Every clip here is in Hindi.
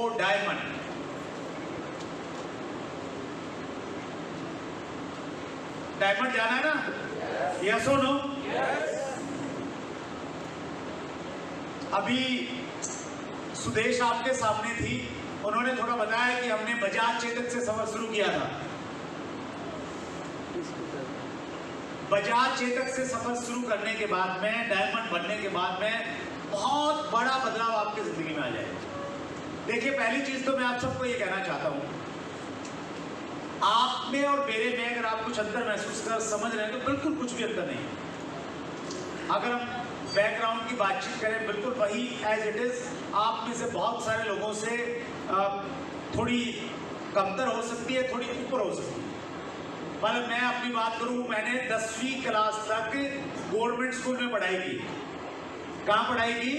About diamond. डायमंड जाना है ना? यस और नो? अभी सुदेश आपके सामने थी, उन्होंने थोड़ा बताया कि हमने बजाज चेतक से सफर शुरू किया था। बजाज चेतक से सफर शुरू करने के बाद में, डायमंड बनने के बाद में बहुत बड़ा बदलाव आपकी जिंदगी में आ जाएगा। देखिए, पहली चीज तो मैं आप सबको ये कहना चाहता हूं, आप में और मेरे में अगर आप कुछ अंतर महसूस कर समझ रहे हैं तो बिल्कुल कुछ भी अंतर नहीं है। अगर हम बैकग्राउंड की बातचीत करें, बिल्कुल वही एज इट इज। आप में से बहुत सारे लोगों से थोड़ी कमतर हो सकती है, थोड़ी ऊपर हो सकती है। मतलब मैं अपनी बात करूं, मैंने 10वीं क्लास तक गवर्नमेंट स्कूल में पढ़ाई की। कहाँ पढ़ाई की?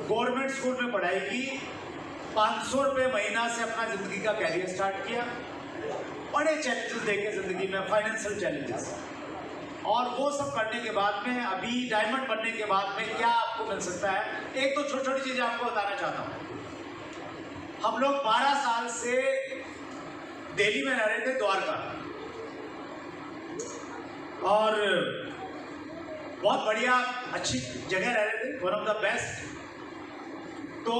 गवर्नमेंट स्कूल में पढ़ाई की। 500 रुपये महीना से अपना जिंदगी का कैरियर स्टार्ट किया। बड़े चैलेंजेस देखे जिंदगी में, फाइनेंशियल चैलेंजेस, और वो सब करने के बाद में अभी डायमंड बनने के बाद में क्या आपको मिल सकता है? एक तो छोटी छोटी चीजें आपको बताना चाहता हूं। हम लोग 12 साल से दिल्ली में रह रहे थे, द्वारका, और बहुत बढ़िया अच्छी जगह रह रहे थे, वन ऑफ द बेस्ट। तो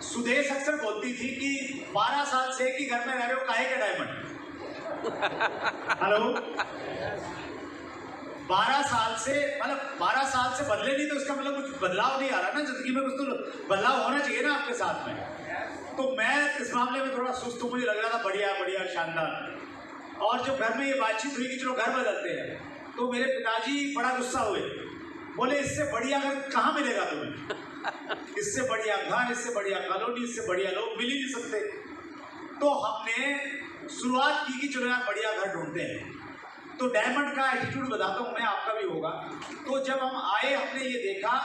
सुदेश अक्सर बोलती थी कि 12 साल से एक ही घर में रह रहे हो, काहे के डायमंड? हेलो, 12 साल से, मतलब 12 साल से बदले नहीं तो इसका मतलब कुछ बदलाव नहीं आ रहा ना जिंदगी में, कुछ तो बदलाव होना चाहिए ना आपके साथ में। तो मैं इस मामले में थोड़ा सुस्त हूं, मुझे लग रहा था बढ़िया बढ़िया शानदार। और जब घर में ये बातचीत हुई कि चलो घर बदलते हैं, तो मेरे पिताजी बड़ा गुस्सा हुए, बोले इससे बढ़िया घर कहाँ मिलेगा तुम्हें? इससे बढ़िया घर, इससे बढ़िया कॉलोनी, इससे बढ़िया लोग मिल ही नहीं सकते। तो हमने शुरुआत की कि चलो यार बढ़िया घर ढूंढते हैं। तो डायमंड का एटीट्यूड बताता हूँ मैं, आपका भी होगा। तो जब हम आए, हमने ये देखा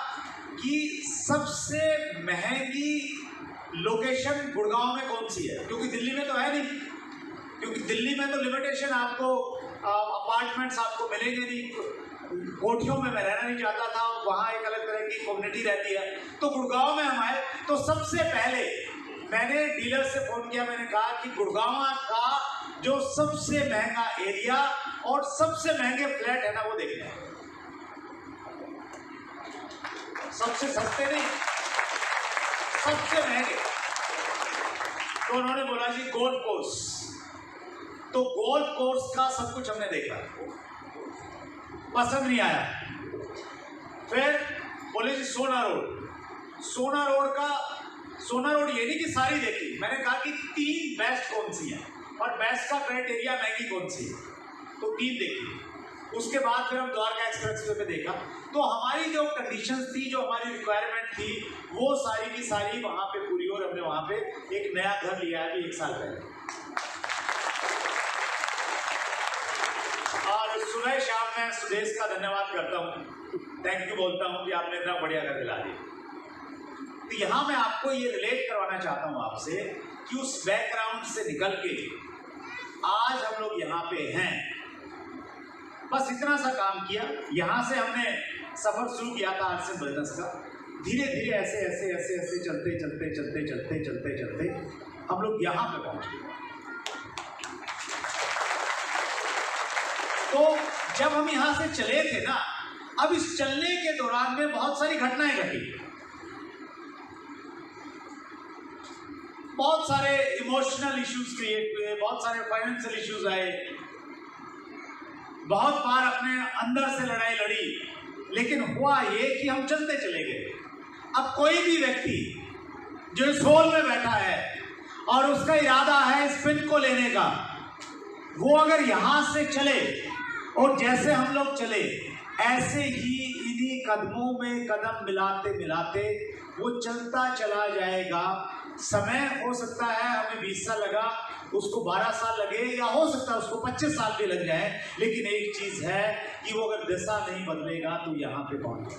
कि सबसे महंगी लोकेशन गुड़गांव में कौन सी है, क्योंकि दिल्ली में तो है नहीं, क्योंकि दिल्ली में तो लिमिटेशन, आपको अपार्टमेंट्स आपको मिलेंगे नहीं। कोठियों में मैं रहना नहीं चाहता था, वहाँ एक अलग तरह की कम्युनिटी रहती है। तो गुड़गांव में हम आए, तो सबसे पहले मैंने डीलर से फोन किया, मैंने कहा कि गुड़गांव का जो सबसे महंगा एरिया और सबसे महंगे फ्लैट है ना, वो देखना है। सबसे सस्ते नहीं, सबसे महंगे। तो उन्होंने बोला जी गोल्फ कोर्स। तो गोल्फ कोर्स का सब कुछ हमने देखा, पसंद नहीं आया। फिर बोले जी सोना रोड। सोना रोड का, सोना रोड ये नहीं कि सारी देखी, मैंने कहा कि 3 बेस्ट कौन सी है और बेस्ट का क्राइटेरिया महंगी कौन सी है, तो 3 देखी। उसके बाद फिर हम द्वारका एक्सप्रेसवे पे देखा। तो हमारी जो कंडीशंस थी, जो हमारी रिक्वायरमेंट थी, वो सारी की सारी वहाँ पे पूरी, और हमने वहाँ पे एक नया घर लिया है अभी 1 साल पहले। और सुबह शाम मैं सुदेश का धन्यवाद करता हूँ, थैंक यू बोलता हूँ कि आपने इतना बढ़िया घर दिला दिया। तो यहाँ मैं आपको ये रिलेट करवाना चाहता हूँ आपसे कि उस बैकग्राउंड से निकल के आज हम लोग यहाँ पे हैं। बस इतना सा काम किया, यहाँ से हमने सफर शुरू किया था आज से बिजनेस का। धीरे धीरे ऐसे ऐसे ऐसे ऐसे चलते चलते चलते चलते चलते चलते हम लोग यहाँ पे पहुँच गए। तो जब हम यहाँ से चले थे ना, अब इस चलने के दौरान में बहुत सारी घटनाएं घटी, बहुत सारे इमोशनल इश्यूज क्रिएट हुए, बहुत सारे फाइनेंशियल इश्यूज आए, बहुत बार अपने अंदर से लड़ाई लड़ी। लेकिन हुआ ये कि हम चलते चले गए। अब कोई भी व्यक्ति जो सोल में बैठा है और उसका इरादा है इस पिन को लेने का, वो अगर यहां से चले और जैसे हम लोग चले, ऐसे ही इन्हीं कदमों में कदम मिलाते मिलाते वो चलता चला जाएगा। समय हो सकता है हमें 20 साल लगा, उसको 12 साल लगे, या हो सकता है उसको 25 साल भी लग जाए, लेकिन एक चीज है कि वो अगर दिशा नहीं बदलेगा तो यहाँ पे पहुंचे।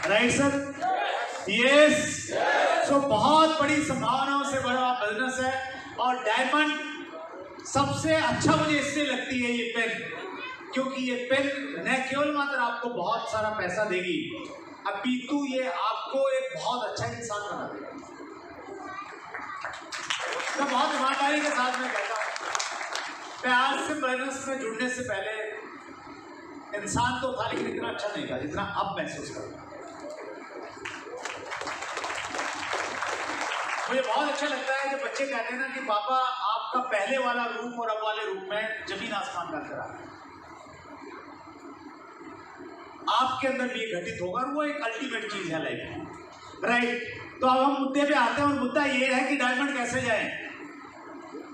Right sir? यस। सो बहुत बड़ी संभावनाओं से बड़ा बिजनेस है, और डायमंड सबसे अच्छा मुझे इसलिए लगती है ये पेन क्योंकि ये पेन न केवल मात्र आपको बहुत सारा पैसा देगी, अपितु ये आपको एक बहुत अच्छा इंसान बना देगा। मैं बहुत ईमानदारी के साथ में कहता हूँ, मैं आज से बिजनेस में जुड़ने से पहले इंसान तो था, लेकिन इतना अच्छा नहीं था जितना अब महसूस करता हूँ। मुझे बहुत अच्छा लगता है जब बच्चे कहते हैं ना कि पापा आपका पहले वाला रूप और अब वाले रूप में जमीन आसमान का अंतर है। आपके अंदर भी घटित होगा और वो एक अल्टीमेट चीज है लाइफ में, राइट। तो अब हम मुद्दे पे आते हैं और मुद्दा ये है कि डायमंड कैसे जाए।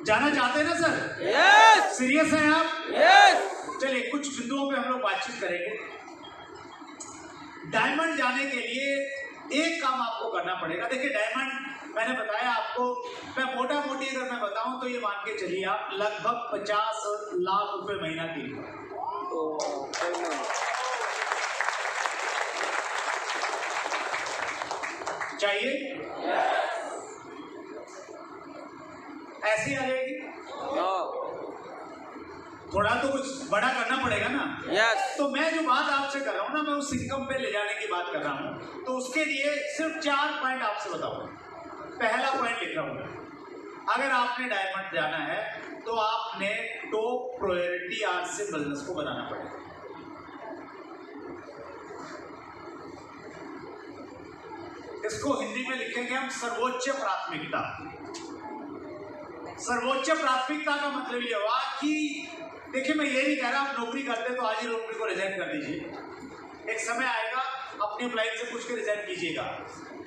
जाना चाहते हैं ना सर? यस। सीरियस हैं आप? यस। चलिए कुछ बिंदुओं पे हम लोग बातचीत करेंगे। डायमंड जाने के लिए एक काम आपको करना पड़ेगा। देखिए डायमंड मैंने बताया आपको, मैं मोटा मोटी अगर मैं बताऊं तो ये मान के चलिए आप लगभग 50 लाख रुपए महीना की चाहिए। ऐसी आ जाएगी? थोड़ा तो कुछ बड़ा करना पड़ेगा ना। यस। तो मैं जो बात आपसे कर रहा हूँ ना, मैं उस इनकम पे ले जाने की बात कर रहा हूँ। तो उसके लिए सिर्फ 4 पॉइंट आपसे बताऊंगा। पहला पॉइंट लिख रहा हूँ, अगर आपने डायमंड जाना है तो आपने टॉप प्रायोरिटी आज से बिजनेस को बनाना पड़ेगा। इसको हिंदी में लिखेंगे हम सर्वोच्च प्राथमिकता। सर्वोच्च प्राथमिकता का मतलब ये हुआ कि देखिए मैं ये नहीं कह रहा आप नौकरी करते तो आज ही नौकरी को रिजाइन कर दीजिए, एक समय आएगा अपने एम्प्लॉय से पूछ के रिजाइन कीजिएगा।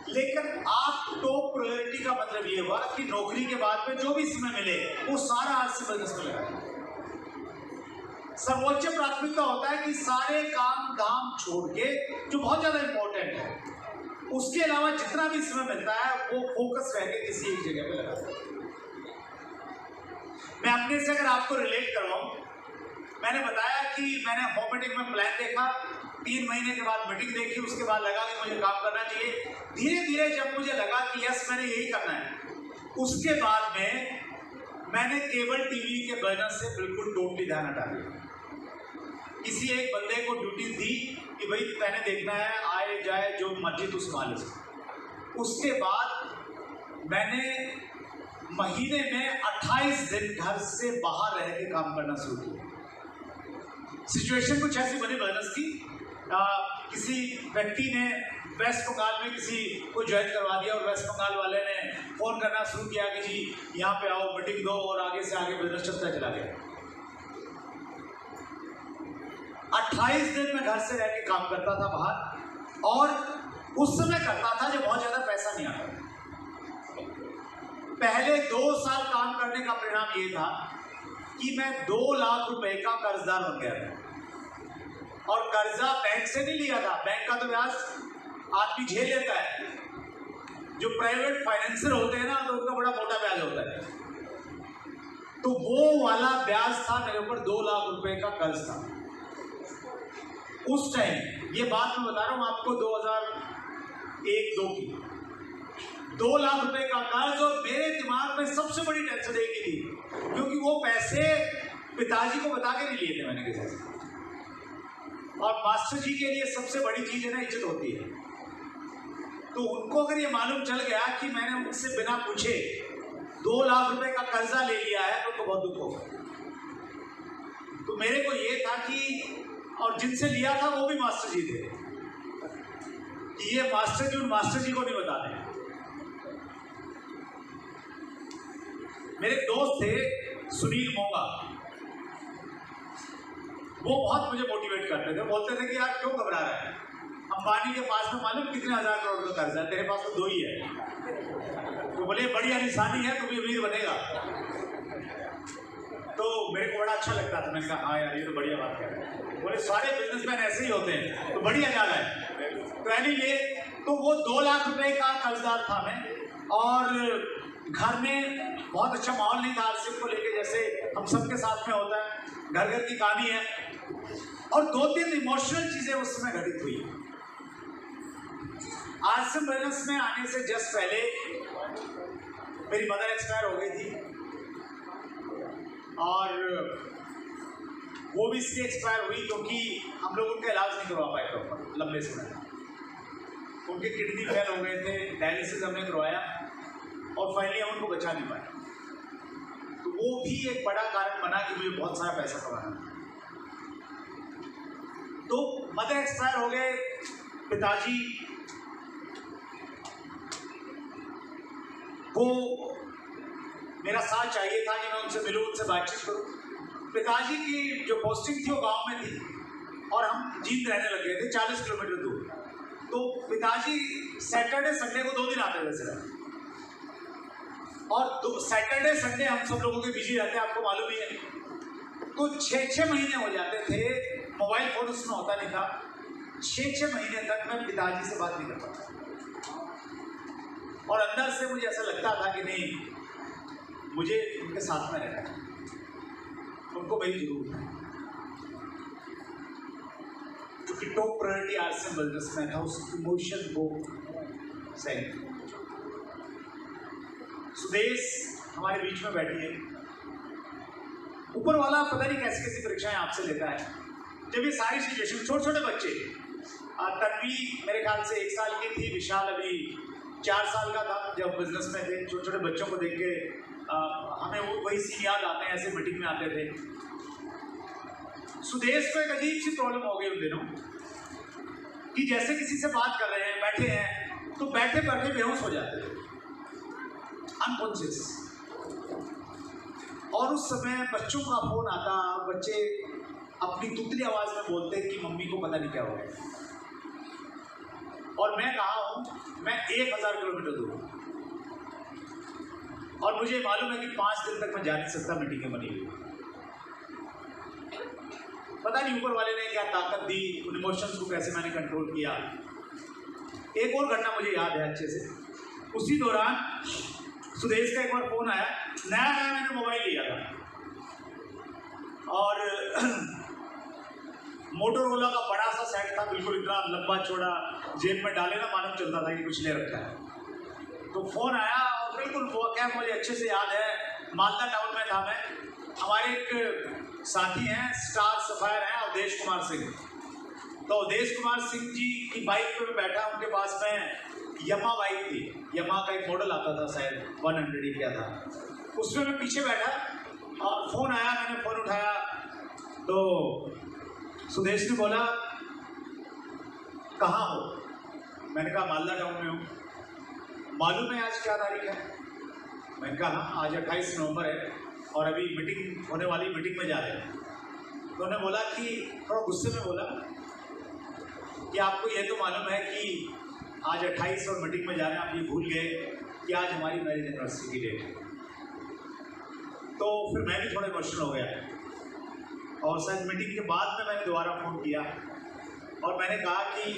लेकिन आप टॉप प्रायोरिटी का मतलब ये हुआ कि नौकरी के बाद में जो भी समय मिले वो सारा आज से बिजनेस में लगाए। सर्वोच्च प्राथमिकता होता है कि सारे काम धाम छोड़ के, जो बहुत ज्यादा इंपॉर्टेंट है, उसके अलावा जितना भी समय मिलता है वो फोकस रह के किसी एक जगह पे लगा। मैं अपने से अगर आपको रिलेट करवाऊं, मैंने बताया कि मैंने होम मीटिंग में प्लान देखा, 3 महीने के बाद मीटिंग देखी, उसके बाद लगा कि मुझे काम करना चाहिए। धीरे धीरे जब मुझे लगा कि यस मैंने यही करना है, उसके बाद में मैंने केबल टीवी के बिजनेस से बिल्कुल टोटली ध्यान हटा दिया। किसी एक बंदे को ड्यूटी दी कि भाई मैंने देखना है, आए जाए जो मर्जी तू संभाल सके। उसके बाद मैंने महीने में 28 दिन घर से बाहर रह के काम करना शुरू किया। सिचुएशन कुछ ऐसी बनी बिजनेस की, किसी व्यक्ति ने वेस्ट बंगाल में किसी को ज्वाइन करवा दिया और वेस्ट बंगाल वाले ने फोन करना शुरू किया कि जी यहाँ पे आओ मीटिंग दो, और आगे से आगे बिजनेस चलता चला गया। 28 दिन में घर से रह के काम करता था बाहर, और उस समय करता था जब बहुत ज्यादा पैसा नहीं आता। पहले 2 साल काम करने का परिणाम ये था कि मैं 2 लाख रुपए का कर्जदार बन गया था। और कर्जा बैंक से नहीं लिया था, बैंक का तो ब्याज आदमी झेल लेता है। जो प्राइवेट फाइनेंसर होते हैं ना, तो उनका बड़ा मोटा ब्याज होता है। तो वो वाला ब्याज था मेरे ऊपर, 2 लाख रुपए का कर्ज था उस टाइम। ये बात मैं बता रहा हूं आपको 2001-2 की। 2 लाख रुपए का कर्ज, और मेरे दिमाग में सबसे बड़ी टेंशन एक ही थी, क्योंकि वो पैसे पिताजी को बता के नहीं लिए थे मैंने किसी से। और मास्टर जी के लिए सबसे बड़ी चीज है ना, इज्जत होती है। तो उनको अगर ये मालूम चल गया कि मैंने उनसे बिना पूछे 2 लाख रुपए का कर्जा ले लिया है, तो बहुत दुख होगा। तो मेरे को ये था कि, और जिनसे लिया था वो भी मास्टर जी थे, कि ये मास्टर जी उन मास्टर जी को नहीं बता दें। मेरे दोस्त थे सुनील मोंगा, वो बहुत मुझे मोटिवेट करते थे। बोलते थे कि यार क्यों घबरा रहा है, अंबानी के पास में मालूम कितने 1000 करोड़ का कर्ज है, तेरे पास तो 2 ही है। तो बोले बढ़िया निशानी है, तू भी अमीर बनेगा। तो मेरे को बड़ा अच्छा लगता था। मैंने कहा हाँ यार ये तो बढ़िया बात है। बोले सारे बिजनेसमैन ऐसे ही होते हैं, तो बढ़िया जा रहा है। तो एनीवे, तो वो 2 लाख रुपए का कर्जदार था मैं, और घर में बहुत अच्छा माहौल नहीं था आरसीएफ को लेके, जैसे हम सबके साथ में होता है, घर घर की कहानी है। और 2-3 इमोशनल चीजें उस समय घटित हुई। आरसीएफ बिजनेस में आने से जस्ट पहले मेरी मदर एक्सपायर हो गई थी, और वो भी इसलिए एक्सपायर हुई क्योंकि हम लोग उनका इलाज नहीं करवा पाए प्रॉपर लंबे समय। उनके किडनी फेल हो गए थे, डायलिसिस हमने करवाया और फाइनली हम उनको बचा नहीं पाए। तो वो भी एक बड़ा कारण बना कि मुझे बहुत सारा पैसा कमाना। तो मदर एक्सपायर हो गए, पिताजी को मेरा साथ चाहिए था कि मैं उनसे मिलूं, उनसे बातचीत करूं। पिताजी की जो पोस्टिंग थी वो गांव में थी और हम जींद रहने लग गए थे 40 किलोमीटर दूर। तो पिताजी सैटरडे संडे को 2 दिन आते थे सिर्फ, और सैटरडे संडे हम सब लोगों के बिजी रहते हैं, आपको मालूम ही है। तो 6-6 महीने हो जाते थे, मोबाइल फोन उसमें होता नहीं था। 6-6 महीने तक मैं पिताजी से बात नहीं कर पाता और अंदर से मुझे ऐसा लगता था कि नहीं, मुझे उनके साथ में रहना है, उनको मेरी जरूरत है। क्योंकि टॉप प्रायोरिटी आरसीएम बिजनेस में था, उस इमोशन को सही। सुदेश हमारे बीच में बैठी है। ऊपर वाला पता नहीं कैसी कैसी परीक्षाएं आपसे लेता है। जब ये सारी सिचुएशन, छोटे छोटे बच्चे, तन्वी मेरे ख्याल से 1 साल की थी, विशाल अभी 4 साल का था जब बिजनेस में थे। छोटे छोटे बच्चों को देख के हमें वही सीन याद आते हैं, ऐसे मीटिंग में आते थे। सुदेश को एक अजीब सी प्रॉब्लम हो गई उन दिनों कि जैसे किसी से बात कर रहे हैं, बैठे हैं, तो बैठे बैठे बेहोश हो जाते थे, अनकॉन्शियस। और उस समय बच्चों का फोन आता, बच्चे अपनी तुतली आवाज में बोलते कि मम्मी को पता नहीं क्या हो गया। और मैं कहा हूं, मैं 1000 किलोमीटर दूर हूं और मुझे मालूम है कि 5 दिन तक मैं जा नहीं सकता। मीटिंगें बनी हुई, पता नहीं ऊपर वाले ने क्या ताकत दी, उन इमोशंस को कैसे मैंने कंट्रोल किया। एक और घटना मुझे याद है अच्छे से। उसी दौरान सुदेश का एक बार फोन आया, नया नया मैंने मोबाइल लिया था और मोटोरोला का बड़ा सा सेट था, बिल्कुल इतना लंबा चौड़ा, जेब में डाले ना मालूम चलता था कि कुछ ले रखा है। तो फोन आया और बिल्कुल वो क्या मुझे अच्छे से याद है, मालदा टाउन में था मैं। हमारे एक साथी हैं, स्टार सफायर हैं, अवधेश कुमार सिंह। तो अवधेश कुमार सिंह जी की बाइक पे मैं बैठा, उनके पास में यमा बाइक थी, यमा का एक मॉडल आता था, शायद 100 ही क्या था, उसमें मैं पीछे बैठा और फोन आया। मैंने फोन उठाया तो सुदेश ने बोला, कहाँ हो? मैंने कहा मालदा टाउन में हूँ। मालूम है आज क्या तारीख है? मैंने कहा हाँ, आज 28 नवंबर है और अभी मीटिंग होने वाली, मीटिंग में जा रहे हैं। तो उन्होंने बोला कि, थोड़ा गुस्से में बोला कि आपको ये तो मालूम है कि आज 28 और मीटिंग में जा रहे हैं, आप ये भूल गए कि आज हमारी मैरिज एनिवर्सरी की डेट है। तो फिर मैं भी थोड़ा इमोशनल हो गया और शायद मीटिंग के बाद में मैंने दोबारा फ़ोन किया और मैंने कहा कि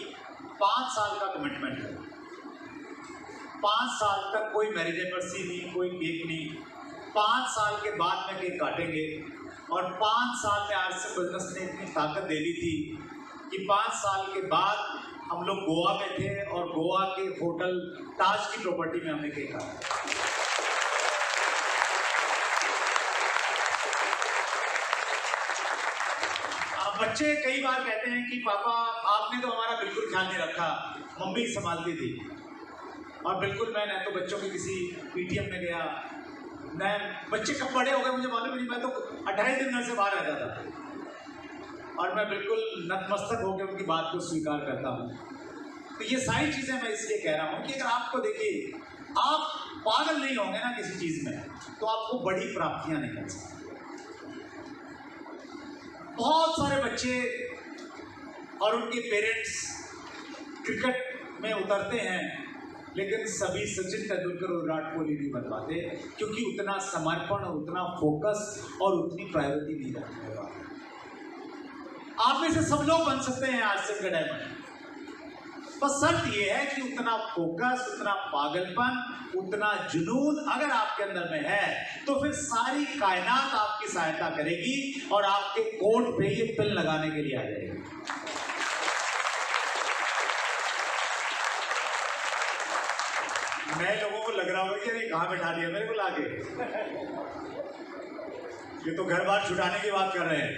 5 साल का कमिटमेंट है, 5 साल तक कोई मैरिज एनिवर्सरी नहीं, कोई केक नहीं। 5 साल के बाद में केक काटेंगे। और 5 साल में आरसीएम बिजनेस ने इतनी ताकत दे दी थी कि 5 साल के बाद हम लोग गोवा में थे और गोवा के होटल ताज की प्रॉपर्टी में हमने केक काटा। बच्चे कई बार कहते हैं कि पापा आपने तो हमारा बिल्कुल ख्याल नहीं रखा, मम्मी संभालती थी। और बिल्कुल मैं न तो बच्चों के किसी पीटीएम में गया, मैं बच्चे कब बड़े हो गए मुझे मालूम नहीं, मैं तो 28 दिन घर से बाहर रहता था और मैं बिल्कुल नतमस्तक होकर उनकी बात को स्वीकार करता हूँ। तो ये सारी चीज़ें मैं इसलिए कह रहा हूँ कि अगर आपको देखिए, आप पागल नहीं होंगे ना किसी चीज़ में, तो आपको बड़ी प्राप्तियाँ नहीं मिल सकती। बहुत सारे बच्चे और उनके पेरेंट्स क्रिकेट में उतरते हैं, लेकिन सभी सचिन तेंदुलकर और विराट कोहली नहीं बन पाते, क्योंकि उतना समर्पण, उतना फोकस और उतनी प्रायोरिटी नहीं रखने वाले। आप में से सब लोग बन सकते हैं आरसीएम के डायमंड, बस शर्त ये है कि उतना फोकस, उतना पागलपन, उतना जुनून अगर आपके अंदर में है, तो फिर सारी कायनात आपकी सहायता करेगी और आपके कोट पे ये पिन लगाने के लिए आ जाएगी। मैं लोगों को लग रहा होगा कि अरे कहाँ बैठा दिया मेरे को लाके, ये तो घर बार छुटाने की बात कर रहे हैं।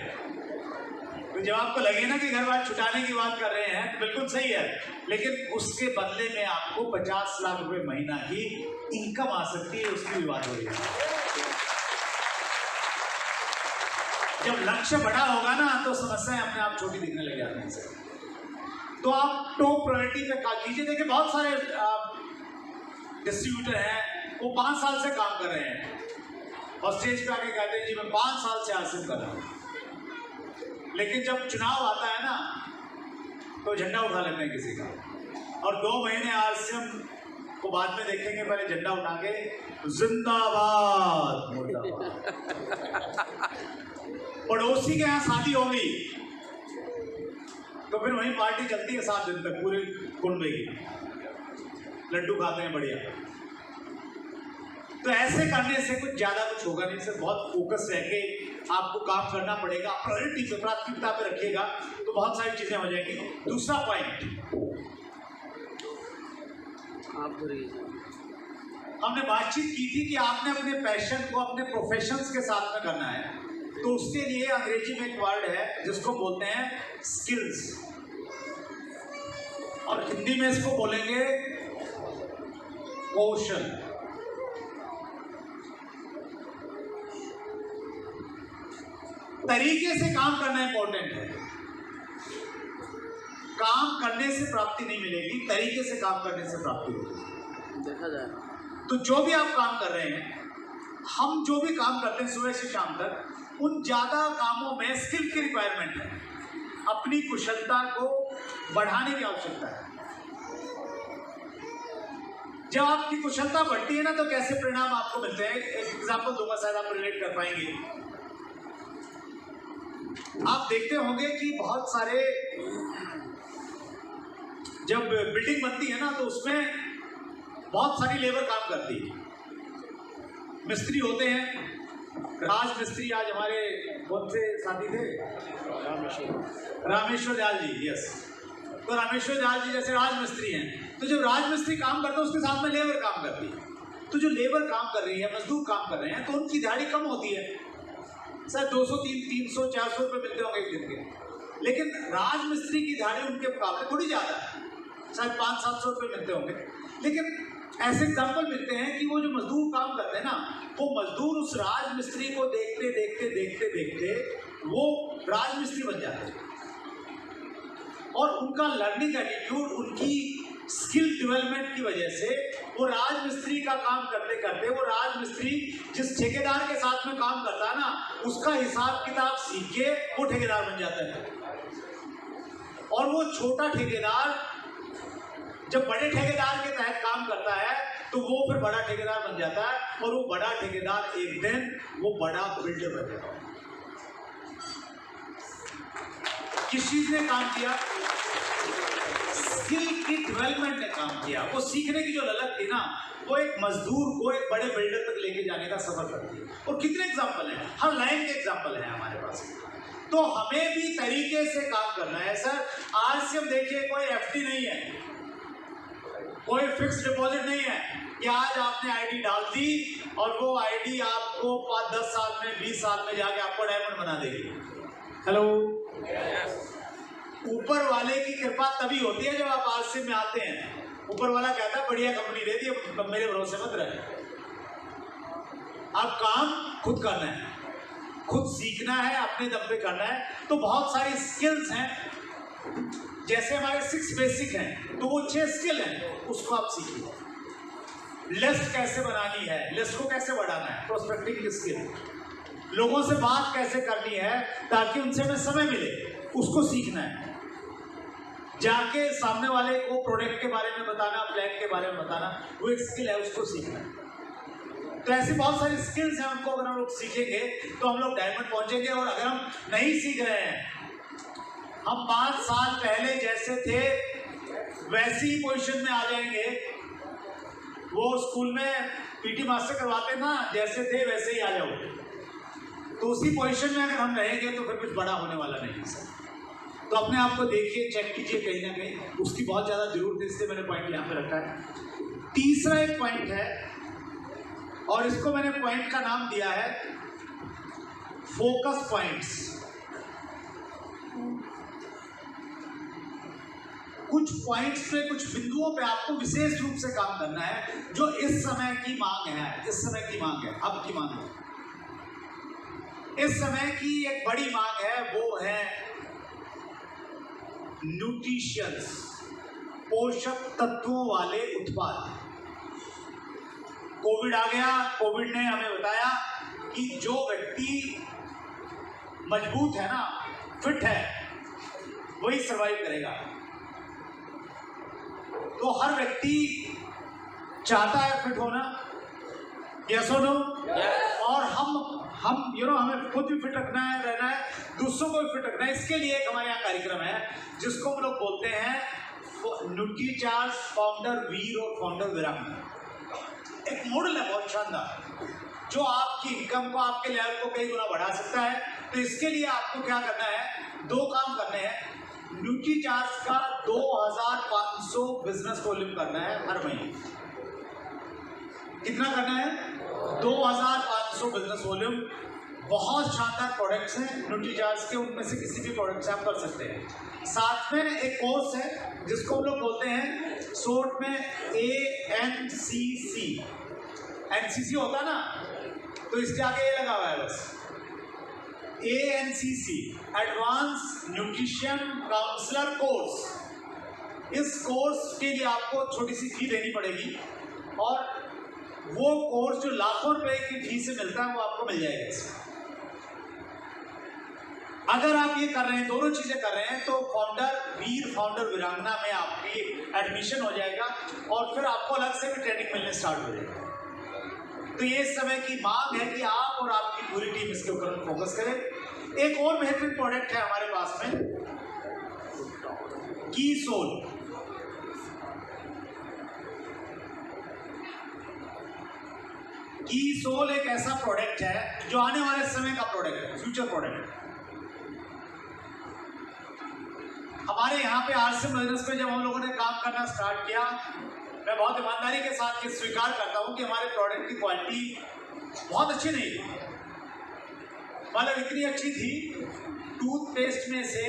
तो जब आपको लगे ना कि घर बार छुटाने की बात कर रहे हैं तो बिल्कुल सही है, लेकिन उसके बदले में आपको 50 लाख रुपए महीना ही इनकम आ सकती है, उसकी भी बात हो रही है। जब लक्ष्य बड़ा होगा ना तो समस्याएं अपने आप छोटी दिखने लग जाती हैं। तो आप टॉप प्रायोरिटी पे काम कीजिए। देखिए बहुत सारे डिस्ट्रीब्यूटर हैं, वो 5 साल से काम कर रहे हैं और स्टेज पे आके कहते हैं जी मैं 5 साल से हासिल कर रहा हूँ, लेकिन जब चुनाव आता है ना तो झंडा उठा लेते हैं किसी का, और 2 महीने आरसीएम को बाद में देखेंगे, पहले झंडा उठा के जिंदाबाद मुर्दाबाद। पड़ोसी के यहाँ शादी हो गई तो फिर वहीं पार्टी चलती है 7 दिन तक, पूरे कुंबे की लड्डू खाते हैं बढ़िया। तो ऐसे करने से कुछ ज्यादा कुछ होगा नहीं, सिर्फ बहुत फोकस रह के आपको काम करना पड़ेगा, प्रायोरिटी पे प्राथमिकता पे रखिएगा तो बहुत सारी चीजें हो जाएंगी। दूसरा पॉइंट हमने बातचीत की थी कि आपने अपने पैशन को अपने प्रोफेशंस के साथ में करना है, तो उसके लिए अंग्रेजी में एक वर्ड है जिसको बोलते हैं स्किल्स, और हिंदी में इसको बोलेंगे कौशल। तरीके से काम करना इंपॉर्टेंट है। काम करने से प्राप्ति नहीं मिलेगी, तरीके से काम करने से प्राप्ति होगी। देखा जाए तो जो भी आप काम कर रहे हैं, हम जो भी काम करते हैं सुबह से शाम तक, उन ज्यादा कामों में स्किल की रिक्वायरमेंट है, अपनी कुशलता को बढ़ाने की आवश्यकता है। जब आपकी कुशलता बढ़ती है ना तो कैसे परिणाम आपको मिलते हैं, एक एग्जांपल दूंगा, शायद आप रिलेट कर पाएंगे। आप देखते होंगे कि बहुत सारे जब बिल्डिंग बनती है ना तो उसमें बहुत सारी लेबर काम करती है, मिस्त्री होते हैं। राज मिस्त्री आज हमारे बहुत से साथी थे, रामेश्वर दयाल जी, यस, तो रामेश्वर दयाल जी जैसे राज मिस्त्री हैं, तो जब राज मिस्त्री काम करते हैं उसके साथ में लेबर काम करती है। तो जो लेबर काम कर रही है, मजदूर काम कर रहे हैं, तो उनकी दिहाड़ी कम होती है, सर 200 300 400 रुपये मिलते होंगे एक दिन के, लेकिन राज मिस्त्री की दिहाड़ी उनके मुकाबले थोड़ी ज़्यादा है, शायद 500-700 रुपये मिलते होंगे। लेकिन ऐसे एग्जाम्पल मिलते हैं कि वो जो मजदूर काम करते हैं ना, वो मजदूर उस राज मिस्त्री को देखते देखते देखते देखते वो राज मिस्त्री बन जाते हैं, और उनका लर्निंग एटीट्यूड, उनकी स्किल डेवलपमेंट की वजह से वो राज मिस्त्री का काम करते करते, वो राज मिस्त्री जिस ठेकेदार के साथ में काम करता है ना, उसका हिसाब किताब सीख के वो ठेकेदार बन जाता है। और वो छोटा ठेकेदार जब बड़े ठेकेदार के तहत काम करता है तो वो फिर बड़ा ठेकेदार बन जाता है, और वो बड़ा ठेकेदार एक दिन वो बड़ा बिल्डर बन जाता है। किस चीज ने काम किया? स्किल की डेवलपमेंट ने काम किया। वो सीखने की जो ललक थी ना, वो एक मजदूर को एक बड़े बिल्डर तक लेके जाने का सफर करती है। और कितने एग्जाम्पल हैं, हर लाइन के एग्जाम्पल हैं हमारे पास। तो हमें भी तरीके से काम करना है। सर आरसीएम देखिए, कोई एफडी नहीं है, कोई फिक्स डिपॉजिट नहीं है कि आज आपने आईडी डाल दी और वो आईडी आपको 5-10 साल में 20 साल में जाके आपको डायमंड बना देगी। हेलो, ऊपर वाले की कृपा तभी होती है जब आप आरसीएम में आते हैं। ऊपर वाला कहता है बढ़िया कंपनी दे दी, मेरे भरोसे मत रहे। आप काम खुद करना है, खुद सीखना है, अपने दम पे करना है। तो बहुत सारी स्किल्स हैं, जैसे हमारे 6 बेसिक हैं, तो वो 6 स्किल हैं, उसको आप सीखिए। लिस्ट कैसे बनानी है, लिस्ट को कैसे बढ़ाना है, प्रोस्पेक्टिंग स्किल, लोगों से बात कैसे करनी है ताकि उनसे हमें समय मिले, उसको सीखना है। जाके सामने वाले को प्रोडक्ट के बारे में बताना, प्लान के बारे में बताना, वो एक स्किल है, उसको सीखना है। तो ऐसी बहुत सारी स्किल्स हैं, उनको अगर हम लोग सीखेंगे तो हम लोग डायमंड पहुंचेंगे। और अगर हम नहीं सीख रहे हैं, हम 5 साल पहले जैसे थे वैसी ही पोजीशन में आ जाएंगे। वो स्कूल में पीटी मास्टर करवाते ना, जैसे थे वैसे ही आ जाओ। तो उसी पोजीशन में अगर हम रहेंगे तो फिर कुछ बड़ा होने वाला नहीं है सर। तो अपने आप को देखिए, चेक कीजिए, कहीं ना कहीं उसकी बहुत ज़्यादा जरूरत है, इसलिए मैंने पॉइंट यहाँ पे रखा है। तीसरा एक पॉइंट है, और इसको मैंने पॉइंट का नाम दिया है फोकस पॉइंट्स। कुछ पॉइंट्स पे, कुछ बिंदुओं पे आपको विशेष रूप से काम करना है जो इस समय की मांग है, इस समय की मांग है, अब की मांग है। इस समय की एक बड़ी मांग है, वो है न्यूट्रिशंस, पोषक तत्वों वाले उत्पाद। कोविड आ गया, कोविड ने हमें बताया कि जो व्यक्ति मजबूत है ना, फिट है, वही सरवाइव करेगा। तो हर व्यक्ति चाहता है फिट होना, यस और नो? और हम हमें खुद भी फिट रखना है, रहना है, दूसरों को भी फिट रखना है। इसके लिए एक हमारे यहाँ कार्यक्रम है जिसको हम लोग बोलते हैं न्यूट्रीचार्ज फाउंडर वीर और फाउंडर वीरांगना। एक मॉडल है बहुत शानदार जो आपकी इनकम को, आपके लेवल को कई गुना बढ़ा सकता है। तो इसके लिए आपको क्या करना है, 2 काम करने हैं। न्यूट्रीचार्ज का 2500 बिजनेस वॉल्यूम करना है हर महीने। कितना करना है? 2500 बिजनेस वॉल्यूम। बहुत शानदार प्रोडक्ट्स हैं न्यूट्रीचार्ज के, उनमें से किसी भी प्रोडक्ट से आप कर सकते हैं। साथ में एक कोर्स है जिसको हम लोग बोलते हैं शॉर्ट में ANCC। NCC होता ना, तो इसके आगे ये लगा हुआ है बस, ANCC, advance nutrition counsellor course. इस कोर्स के लिए आपको छोटी सी फी देनी पड़ेगी और वो कोर्स जो लाखों रुपए की फी से मिलता है वो आपको मिल जाएगा। अगर आप ये कर रहे हैं, दोनों चीजें कर रहे हैं, तो फाउंडर वीर, फाउंडर वीरांगना में आपकी एडमिशन हो जाएगा और फिर आपको अलग से भी ट्रेनिंग मिलने स्टार्ट हो जाएगा। तो ये इस समय की मांग है कि आप और आपकी पूरी टीम इसके ऊपर फोकस करें। एक और बेहतरीन प्रोडक्ट है हमारे पास में, की सोल। की सोल एक ऐसा प्रोडक्ट है जो आने वाले समय का प्रोडक्ट है, फ्यूचर प्रोडक्ट है। हमारे यहाँ पे आरसीएम बिजनेस में जब हम लोगों ने काम करना स्टार्ट किया, मैं बहुत ईमानदारी के साथ ये स्वीकार करता हूँ कि हमारे प्रोडक्ट की क्वालिटी बहुत अच्छी नहीं थी। मतलब इतनी अच्छी थी, टूथपेस्ट में से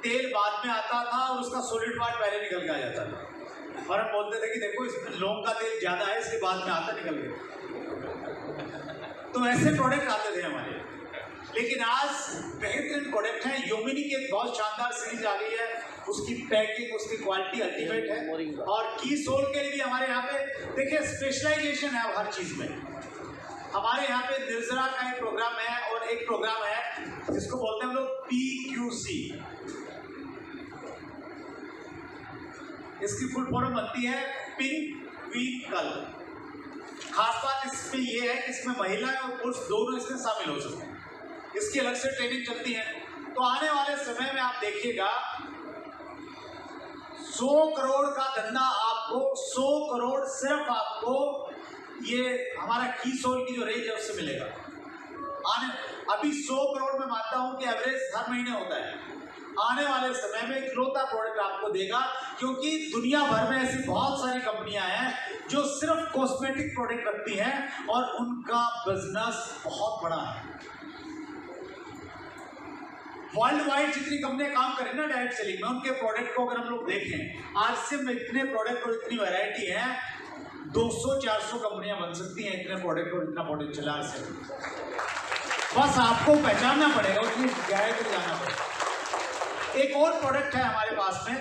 तेल बाद में आता था और उसका सॉलिड पार्ट पहले निकल के आ जाता था और हम बोलते थे कि देखो इसमें लौंग का तेल ज़्यादा है इसलिए बाद में आता निकल गया। तो ऐसे प्रोडक्ट आते थे हमारे। लेकिन आज बेहतरीन प्रोडक्ट है, योमिनी की एक बहुत शानदार सीरीज आ गई है, उसकी पैकिंग, उसकी क्वालिटी अल्टीमेट है। और की सोल के लिए भी हमारे यहाँ पे देखिए स्पेशलाइजेशन है हर चीज़ में। हमारे यहाँ पे निर्जरा का एक प्रोग्राम है और एक प्रोग्राम है जिसको बोलते हैं हम लोग PQC। इसकी फुल फॉर्म बनती है पिंक क्वीन कलर। खास बात इसमें यह है कि इसमें महिला और पुरुष दोनों इसमें शामिल हो सकते हैं। इसकी अलग से ट्रेनिंग चलती है। तो आने वाले समय में आप देखिएगा 100 करोड़ का धंधा आपको, 100 करोड़ सिर्फ आपको ये हमारा की सोल की जो रेंज है उससे मिलेगा। अभी 100 करोड़ में मानता हूं कि एवरेज हर महीने होता है। आने वाले समय में इकलौता प्रोडक्ट आपको देगा, क्योंकि दुनिया भर में ऐसी बहुत सारी कंपनियां हैं जो सिर्फ कॉस्मेटिक प्रोडक्ट रखती हैं और उनका बिजनेस बहुत बड़ा है। वर्ल्ड वाइड जितनी कंपनियां काम करें ना डायरेक्ट सेलिंग में, उनके प्रोडक्ट को अगर हम लोग देखें, आरसीएम में इतने प्रोडक्ट और इतनी वैरायटी है, 200-400 कंपनियां बन सकती हैं इतने प्रोडक्ट और इतना पोटेंशियल आरसीएम। बस आपको पहचानना पड़ेगा, उसमें गहराई तक जाना पड़ेगा। एक और प्रोडक्ट है हमारे पास में,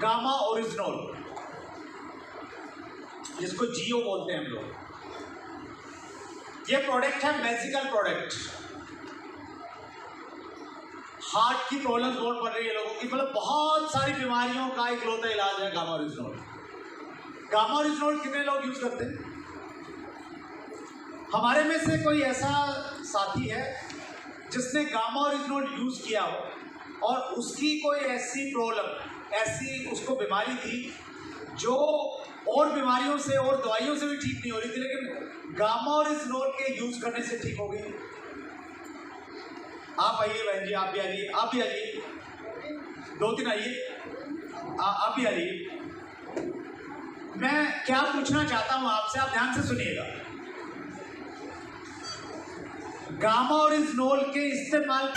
गामा ओरिजिनल, जिसको जियो बोलते हैं हम लोग। ये प्रोडक्ट है मैजिकल प्रोडक्ट। हार्ट की प्रॉब्लम बहुत बढ़ रही है लोगों की, मतलब बहुत सारी बीमारियों का इकलौता इलाज है गामा ओरिजिनल। गामा ओरिजिनल कितने लोग यूज करते हैं? हमारे में से कोई ऐसा साथी है जिसने गामा ओरिजिनल यूज किया हो और उसकी कोई ऐसी प्रॉब्लम, ऐसी उसको बीमारी थी जो और बीमारियों से और दवाइयों से भी ठीक नहीं हो रही थी, लेकिन गामा ओरिजिनल के यूज करने से ठीक हो गई? आप आइए बहन जी, आप भी आइए, आप भी आइए, 2-3 आइए, आप भी आइए। मैं क्या पूछना चाहता हूं आपसे, आप ध्यान से सुनिएगा। गामा ओरिजिनल के इस्तेमाल